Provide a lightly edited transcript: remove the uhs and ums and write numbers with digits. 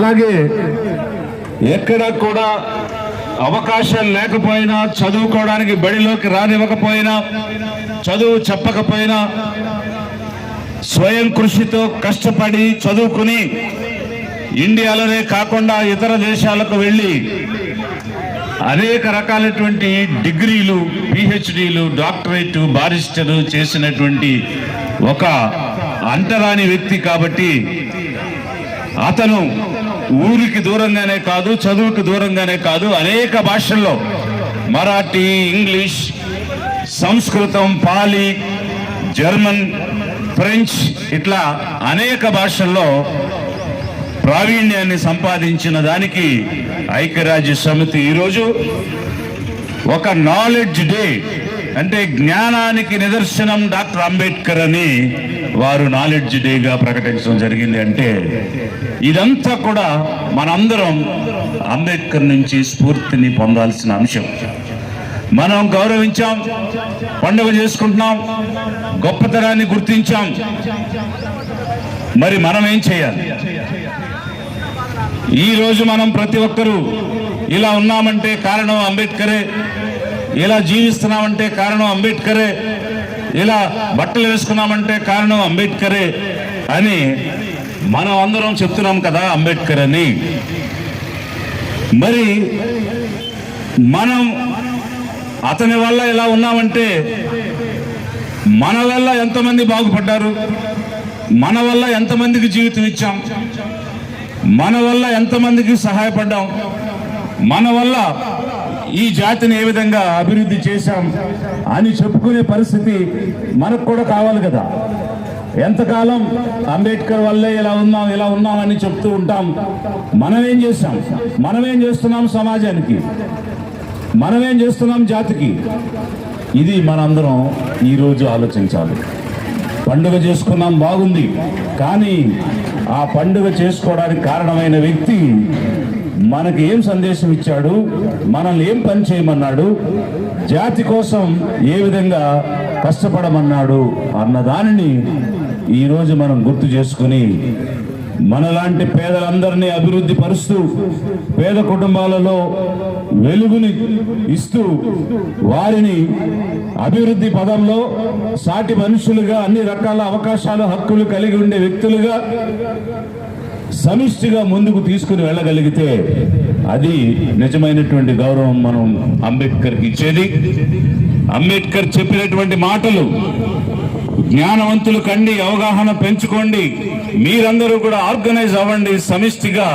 అలాగే ఎక్కడ కూడా అవకాశం లేకపోయినా, చదువుకోవడానికి బడిలోకి రానివ్వకపోయినా, చదువు చెప్పకపోయినా స్వయం కృషితో కష్టపడి చదువుకుని ఇండియాలోనే కాకుండా ఇతర దేశాలకు వెళ్ళి అనేక రకాలైనటువంటి డిగ్రీలు, పిహెచ్డీలు, డాక్టరేట్, బారిస్టరు చేసినటువంటి ఒక అంటరాని వ్యక్తి. కాబట్టి అతను ఊరికి దూరంగానే కాదు, చదువుకి దూరంగానే కాదు, అనేక భాషల్లో మరాఠీ, ఇంగ్లీష్, సంస్కృతం, పాలి, జర్మన్, ఫ్రెంచ్ ఇట్లా అనేక భాషల్లో ప్రావీణ్యాన్ని సంపాదించిన దానికి ఐక్యరాజ్య సమితి ఈరోజు ఒక నాలెడ్జ్ డే, అంటే జ్ఞానానికి నిదర్శనం డాక్టర్ అంబేద్కర్ అని వారు నాలెడ్జ్ డేగా ప్రకటించడం జరిగింది. అంటే ఇదంతా కూడా మనందరం అంబేద్కర్ నుంచి స్ఫూర్తిని పొందాల్సిన అంశం. మనం గౌరవించాం, పండుగ చేసుకుంటున్నాం, గొప్పతనాన్ని గుర్తించాం. మరి మనం ఏం చేయాలి? ఈరోజు మనం ప్రతి ఒక్కరూ ఇలా ఉన్నామంటే కారణం అంబేద్కరే, ఇలా జీవిస్తున్నామంటే కారణం అంబేద్కరే, ఇలా బట్టలు వేసుకున్నామంటే కారణం అంబేద్కరే అని మనం అందరం చెప్తున్నాం కదా అంబేద్కర్ అని. మరి మనం అతని వల్ల ఇలా ఉన్నామంటే మన వల్ల ఎంతమంది బాగుపడ్డారు, మన వల్ల ఎంతమందికి జీవితం ఇచ్చాం, మన వల్ల ఎంతమందికి సహాయపడ్డాం, మన వల్ల ఈ జాతిని ఏ విధంగా అభివృద్ధి చేశాం అని చెప్పుకునే పరిస్థితి మనకు కూడా కావాలి కదా. ఎంతకాలం అంబేద్కర్ వల్లే ఇలా ఉన్నామని చెప్తూ ఉంటాం. మనమేం చేశాం, మనమేం చేస్తున్నాం సమాజానికి, మనమేం చేస్తున్నాం జాతికి? ఇది మనందరం ఈరోజు ఆలోచించాలి. పండుగ చేసుకున్నాం, బాగుంది, కానీ ఆ పండుగ చేసుకోవడానికి కారణమైన వ్యక్తి మనకి ఏం సందేశం ఇచ్చాడు, మనల్ని ఏం పని చేయమన్నాడు, జాతి కోసం ఏ విధంగా కష్టపడమన్నాడు అన్న దానిని ఈరోజు మనం గుర్తు చేసుకుని మనలాంటి పేదలందరినీ అభివృద్ధి పరుస్తూ, పేద కుటుంబాలలో వెలుగుని ఇస్తూ, వారిని అభివృద్ధి పదంలో సాటి మనుషులుగా, అన్ని రకాల అవకాశాలు, హక్కులు కలిగి ఉండే వ్యక్తులుగా సమిష్టిగా ముందుకు తీసుకుని వెళ్ళగలిగితే అది నిజమైనటువంటి గౌరవం మనం అంబేద్కర్కి ఇచ్చేది. అంబేద్కర్ చెప్పినటువంటి మాటలు జ్ఞానవంతులు కండి, అవగాహన పెంచుకోండి, మీరందరూ కూడా ఆర్గనైజ్ అవ్వండి సమిష్టిగా.